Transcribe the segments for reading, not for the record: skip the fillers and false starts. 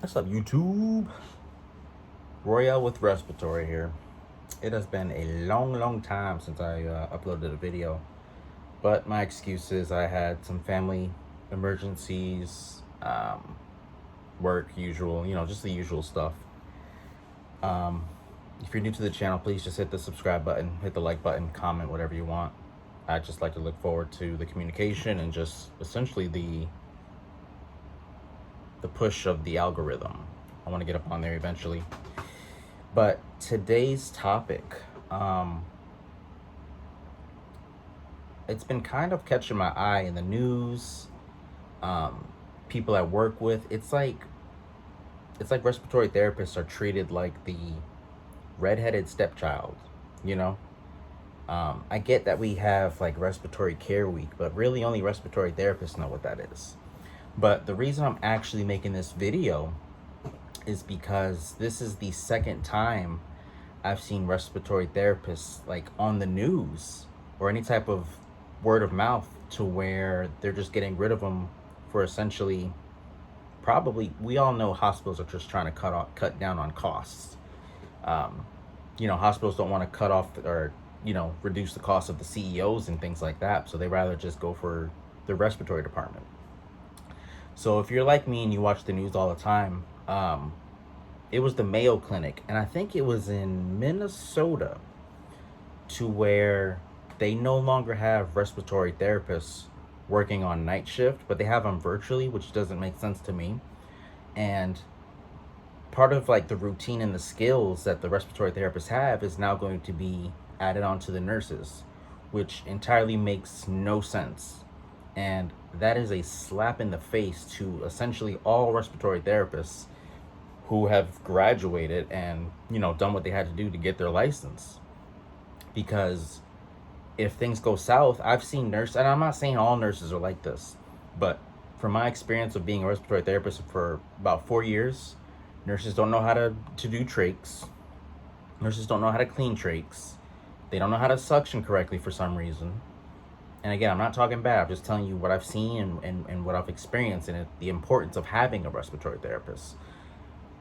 What's up, YouTube? Royale with respiratory here. It has been a long time since I uploaded a video, but my excuse is I had some family emergencies, work, usual, just the usual stuff. Um, if you're new to the channel, please just hit the subscribe button, hit the like button, comment whatever you want. I just like to look forward to the communication and just essentially the push of the algorithm. I want to get up on there eventually. But today's topic, um, it's been kind of catching my eye in the news. Um, People I work with, it's like respiratory therapists are treated like the red-headed stepchild. You know, I get that we have like respiratory care week, but really only respiratory therapists know what that is. But the reason I'm actually making this video is because this is the second time I've seen respiratory therapists like on the news or any type of word of mouth to where they're just getting rid of them for essentially, probably, we all know hospitals are just trying to cut down on costs. Um, Hospitals don't want to cut off or reduce the cost of the CEOs and things like that, so they rather just go for the respiratory department. So if you're like me and you watch the news all the time, it was the Mayo Clinic, and I think it was in Minnesota, to where they no longer have respiratory therapists working on night shift, but they have them virtually, which doesn't make sense to me. And part of like the routine and the skills that the respiratory therapists have is now going to be added on to the nurses, which entirely makes no sense. And that is a slap in the face to essentially all respiratory therapists who have graduated and done what they had to do to get their license. Because if things go south, I've seen nurses, and I'm not saying all nurses are like this, but from my experience of being a respiratory therapist for about 4 years, nurses don't know how to do trachs. Nurses don't know how to clean trachs. They don't know how to suction correctly for some reason. And again, I'm not talking bad. I'm just telling you what I've seen and what I've experienced, and the importance of having a respiratory therapist.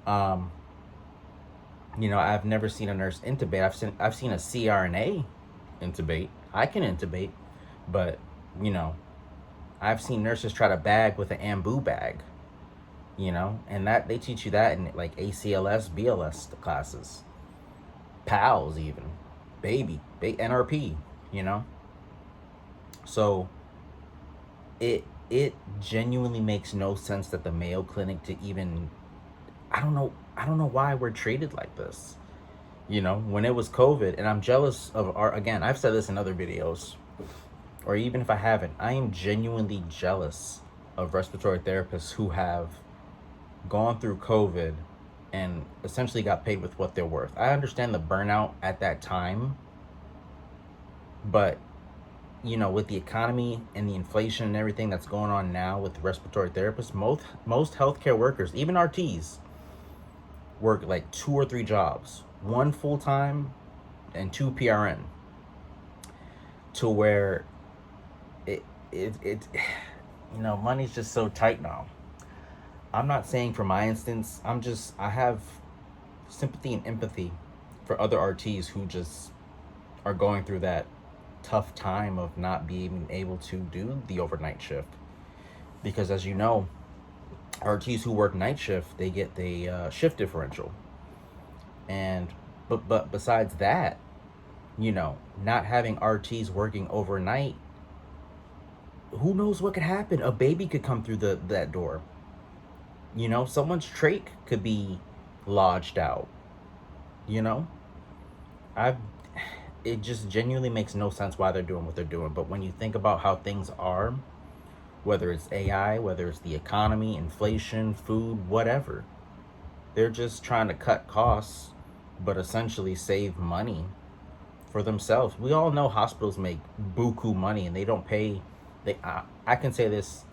I've never seen a nurse intubate. I've seen a CRNA intubate. I can intubate, but I've seen nurses try to bag with an ambu bag. And that they teach you that in like ACLS, BLS classes, PALS even, NRP. So it genuinely makes no sense that the Mayo Clinic to even, I don't know why we're treated like this. When it was COVID, and I'm jealous of again, I've said this in other videos, or even if I haven't, I am genuinely jealous of respiratory therapists who have gone through COVID and essentially got paid with what they're worth. I understand the burnout at that time, but with the economy and the inflation and everything that's going on now with respiratory therapists, most healthcare workers, even RTs, work like 2 or 3 jobs, one full-time and 2 PRN, to where it money's just so tight now. I'm not saying for my instance, I have sympathy and empathy for other RTs who just are going through that tough time of not being able to do the overnight shift. Because as you know, RTs who work night shift, they get the shift differential. And but besides that, not having RTs working overnight, who knows what could happen? A baby could come through that door. Someone's trach could be lodged out. I've It just genuinely makes no sense why they're doing what they're doing. But when you think about how things are, whether it's AI, whether it's the economy, inflation, food, whatever, they're just trying to cut costs, but essentially save money for themselves. We all know hospitals make buku money and they don't pay. I can say this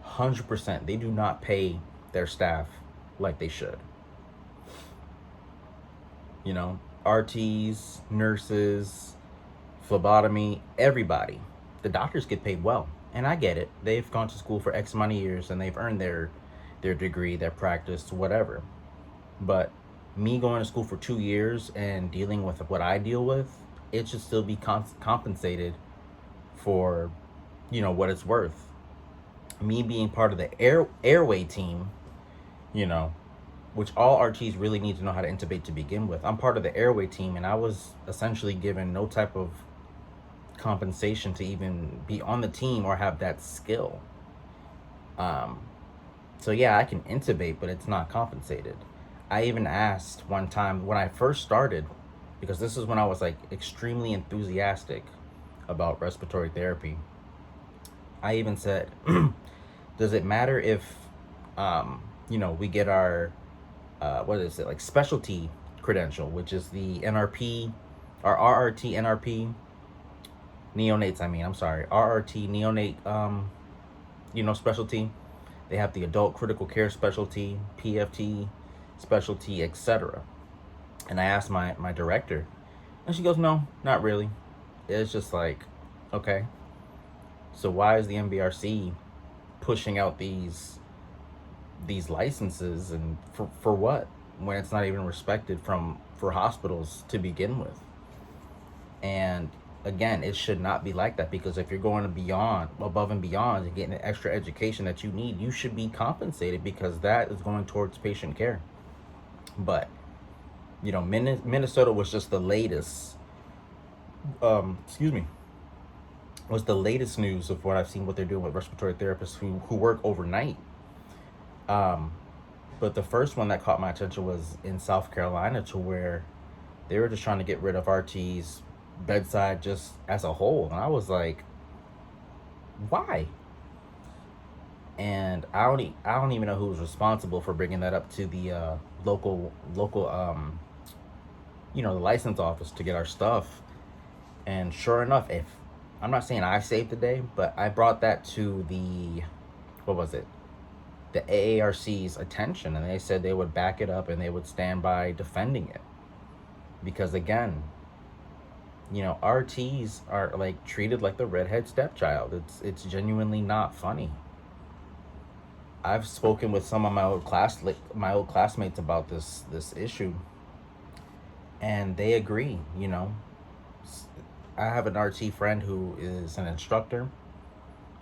100%. They do not pay their staff like they should. RTs, nurses, phlebotomy, everybody. The doctors get paid well. And I get it. They've gone to school for X amount of years and they've earned their degree, their practice, whatever. But me going to school for 2 years and dealing with what I deal with, it should still be compensated for, what it's worth. Me being part of the airway team, you know, which all RTs really need to know how to intubate to begin with. I'm part of the airway team, and I was essentially given no type of compensation to even be on the team or have that skill. Um, so yeah, I can intubate, but it's not compensated. I even asked one time when I first started, because this is when I was like extremely enthusiastic about respiratory therapy. I even said, does it matter if, we get our, what is it, like specialty credential, which is the NRP, or RRT NRP, neonates, I'm sorry, RRT neonate, specialty. They have the adult critical care specialty, PFT specialty, etc. And I asked my director, and she goes, no, not really. It's just like, okay, so why is the MBRC pushing out these licenses, and for what, when it's not even respected from for hospitals to begin with? And again, it should not be like that, because if you're going beyond, above and beyond, and getting the extra education that you need, you should be compensated, because that is going towards patient care. But Minnesota was just the latest. Excuse me. Was the latest news of what I've seen, what they're doing with respiratory therapists who work overnight. Um, but the first one that caught my attention was in South Carolina, to where they were just trying to get rid of RTs bedside just as a whole, and I was like, why? And I don't even know who was responsible for bringing that up to the local the license office to get our stuff. And sure enough, if I'm not saying I saved the day, but I brought that to the, what was it, the AARC's attention, and they said they would back it up and they would stand by defending it. Because again, RTs are like treated like the Red Head Stepchild. It's genuinely not funny. I've spoken with some of my old classmates about this issue, and they agree. I have an RT friend who is an instructor,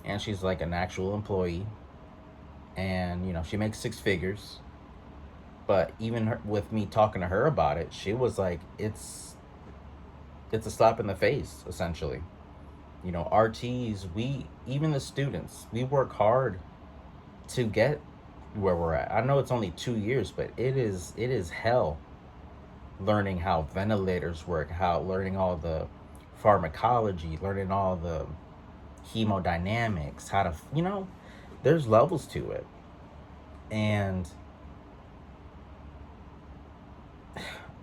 and she's like an actual employee, and she makes six figures. But even with me talking to her about it, she was like, it's a slap in the face, essentially. RTs, even the students, we work hard to get where we're at. I know it's only 2 years, but it is hell learning how ventilators work, how learning all the pharmacology, learning all the hemodynamics, how to, there's levels to it. And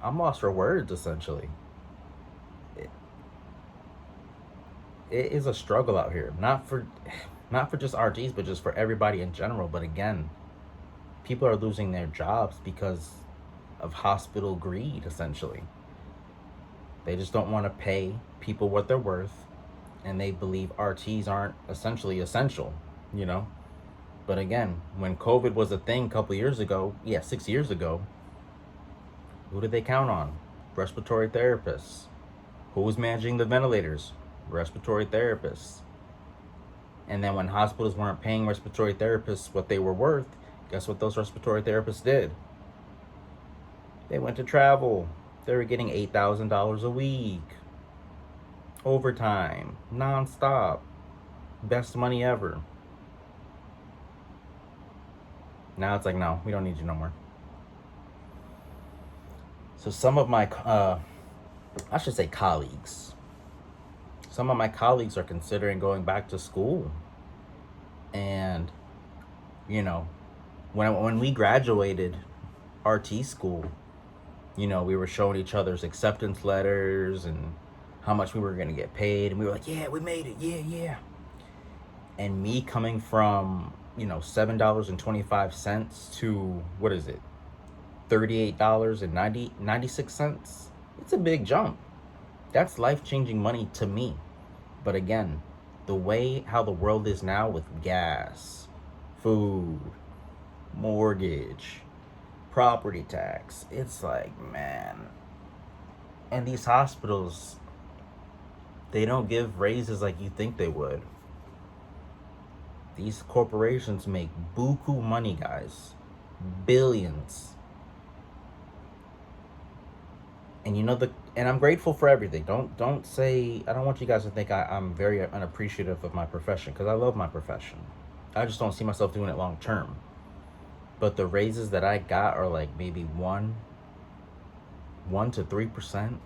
I'm lost for words, essentially. It is a struggle out here, not for just RTs, but just for everybody in general. But again, people are losing their jobs because of hospital greed, essentially. They just don't want to pay people what they're worth, and they believe RTs aren't essentially essential, But again, when COVID was a thing a couple years ago, 6 years ago, who did they count on? Respiratory therapists. Who was managing the ventilators? Respiratory therapists. And then when hospitals weren't paying respiratory therapists what they were worth, guess what those respiratory therapists did? They went to travel. They were getting $8,000 a week. Overtime. Non-stop. Best money ever. Now it's like, no, we don't need you no more. So some of my, I should say colleagues, some of my colleagues are considering going back to school. And, when we graduated RT school, we were showing each other's acceptance letters and how much we were going to get paid. And we were like, yeah, we made it. Yeah. And me coming from, $7.25 to, what is it, $38.96. It's a big jump. That's life-changing money to me. But again, the way how the world is now with gas, food, mortgage, property tax. It's like, man. And these hospitals, they don't give raises like you think they would. These corporations make buku money, guys. Billions. And and I'm grateful for everything. Don't say, I don't want you guys to think I'm very unappreciative of my profession, because I love my profession. I just don't see myself doing it long term. But the raises that I got are like maybe 1 to 3%.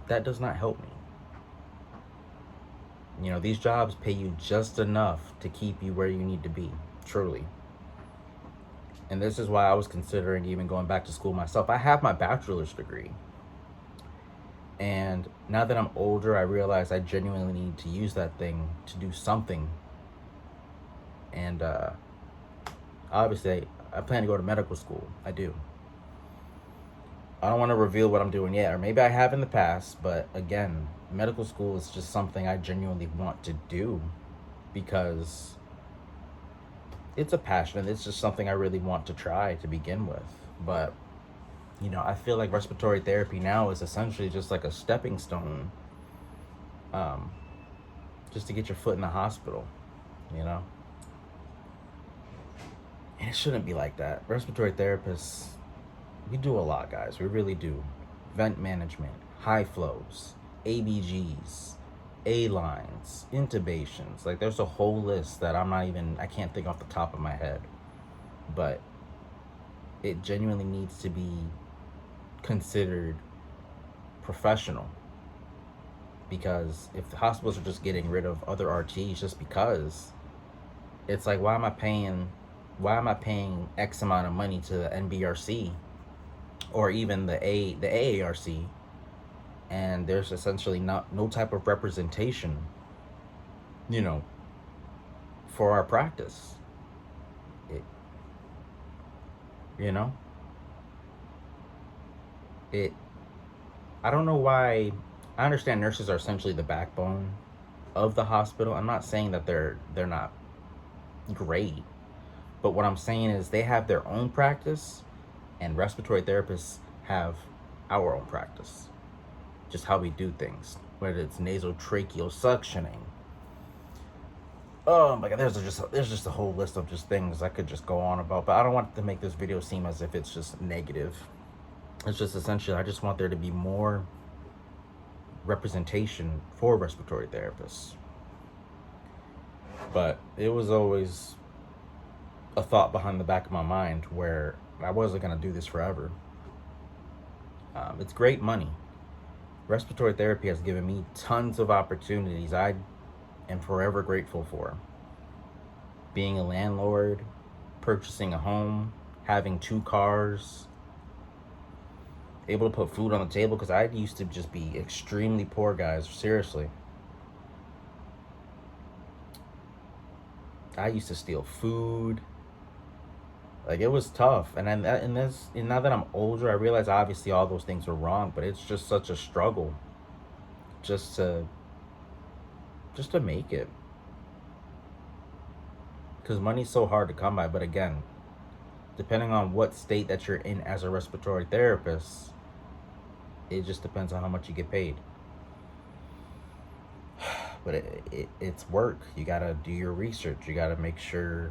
That does not help me. These jobs pay you just enough to keep you where you need to be, truly. And this is why I was considering even going back to school myself. I have my bachelor's degree. And now that I'm older, I realize I genuinely need to use that thing to do something. And obviously, I plan to go to medical school. I do. I don't want to reveal what I'm doing yet, or maybe I have in the past, but again, medical school is just something I genuinely want to do because it's a passion and it's just something I really want to try to begin with. But, I feel like respiratory therapy now is essentially just like a stepping stone, just to get your foot in the hospital, And it shouldn't be like that. Respiratory therapists, we do a lot, guys. We really do. Vent management, high flows, ABGs, A-lines, intubations. Like, there's a whole list that I can't think off the top of my head. But it genuinely needs to be considered professional. Because if the hospitals are just getting rid of other RTs just because, it's like, why am I paying X amount of money to the NBRC or even the AARC, and there's essentially no type of representation, for our practice. It, it, I don't know why. I understand nurses are essentially the backbone of the hospital. I'm not saying that they're not great, but what I'm saying is they have their own practice, and respiratory therapists have our own practice. Just how we do things, whether it's nasotracheal suctioning. Oh my god, there's just a whole list of just things I could just go on about, but I don't want to make this video seem as if it's just negative. It's just essentially, I just want there to be more representation for respiratory therapists. But it was always a thought behind the back of my mind where I wasn't going to do this forever. It's great money. Respiratory therapy has given me tons of opportunities I am forever grateful for. Being a landlord, purchasing a home, having 2 cars, able to put food on the table, because I used to just be extremely poor, guys. Seriously. I used to steal food. Like, it was tough. And now that I'm older, I realize obviously all those things were wrong, but it's just such a struggle just to make it. Because money's so hard to come by. But again, depending on what state that you're in as a respiratory therapist, it just depends on how much you get paid. But it's work. You gotta do your research. You gotta make sure,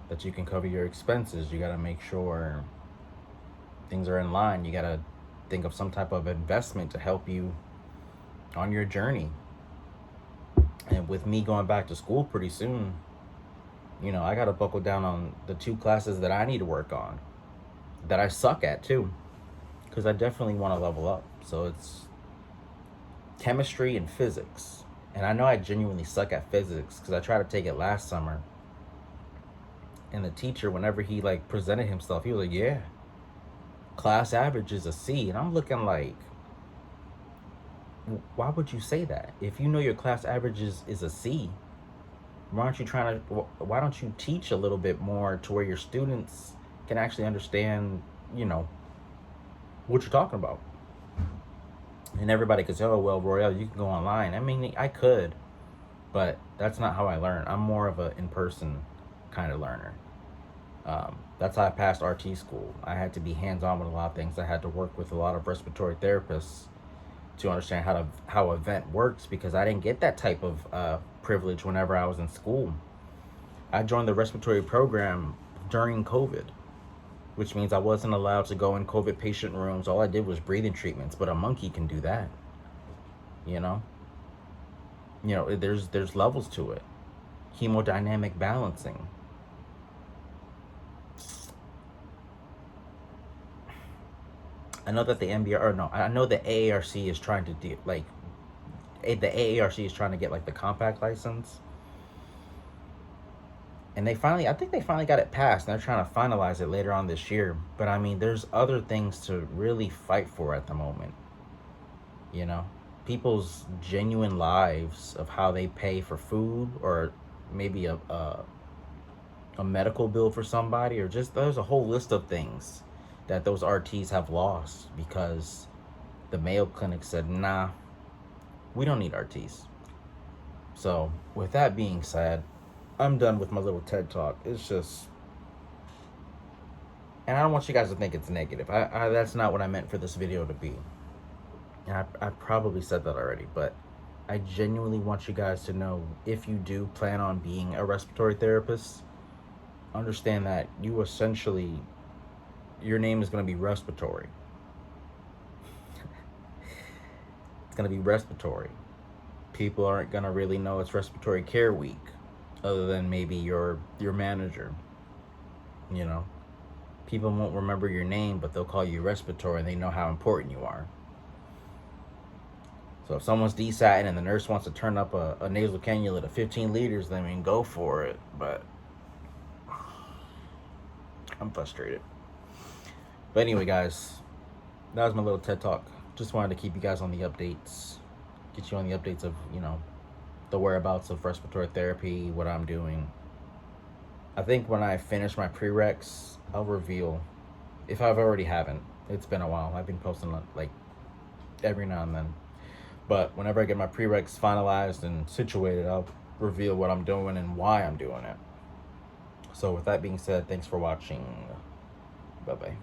that you can cover your expenses. You gotta make sure things are in line. You gotta think of some type of investment to help you on your journey. And with me going back to school pretty soon, I gotta buckle down on the 2 classes that I need to work on, that I suck at too, because I definitely want to level up. So it's chemistry and physics. And I know I genuinely suck at physics because I tried to take it last summer. And the teacher, whenever he presented himself, he was like, yeah, class average is a C. And I'm looking like, why would you say that? If you know your class average is a C, why don't you teach a little bit more to where your students can actually understand, what you're talking about? And everybody could say, oh, well, Royale, you can go online. I mean, I could, but that's not how I learn. I'm more of an in-person kind of learner. That's how I passed RT school. I had to be hands on with a lot of things. I had to work with a lot of respiratory therapists to understand how a vent works, because I didn't get that type of privilege whenever I was in school. I joined the respiratory program during COVID, which means I wasn't allowed to go in COVID patient rooms. All I did was breathing treatments, but a monkey can do that. You know, there's levels to it. Hemodynamic balancing. I know that the NBR, or no, I know the AARC is trying to do like, the AARC is trying to get like the compact license, and I think they finally got it passed, and they're trying to finalize it later on this year. But I mean, there's other things to really fight for at the moment. You know, people's genuine lives of how they pay for food, or maybe a medical bill for somebody, or just there's a whole list of things that those RTs have lost because the Mayo Clinic said, nah, we don't need RTs. So, with that being said, I'm done with my little TED talk. It's just, and I don't want you guys to think it's negative. That's not what I meant for this video to be. And I probably said that already, but I genuinely want you guys to know, if you do plan on being a respiratory therapist, understand that you essentially, your name is going to be respiratory. It's going to be respiratory. People aren't going to really know it's respiratory care week, other than maybe your manager. You know, people won't remember your name, but they'll call you respiratory, and they know how important you are. So if someone's desatting and the nurse wants to turn up a nasal cannula to 15 liters, then I mean, go for it. But I'm frustrated. But anyway, guys, that was my little TED talk. Just wanted to keep you guys on the updates, get you on the updates of, the whereabouts of respiratory therapy, what I'm doing. I think when I finish my prereqs, I'll reveal, if I've already haven't. It's been a while. I've been posting like every now and then. But whenever I get my prereqs finalized and situated, I'll reveal what I'm doing and why I'm doing it. So with that being said, thanks for watching. Bye-bye.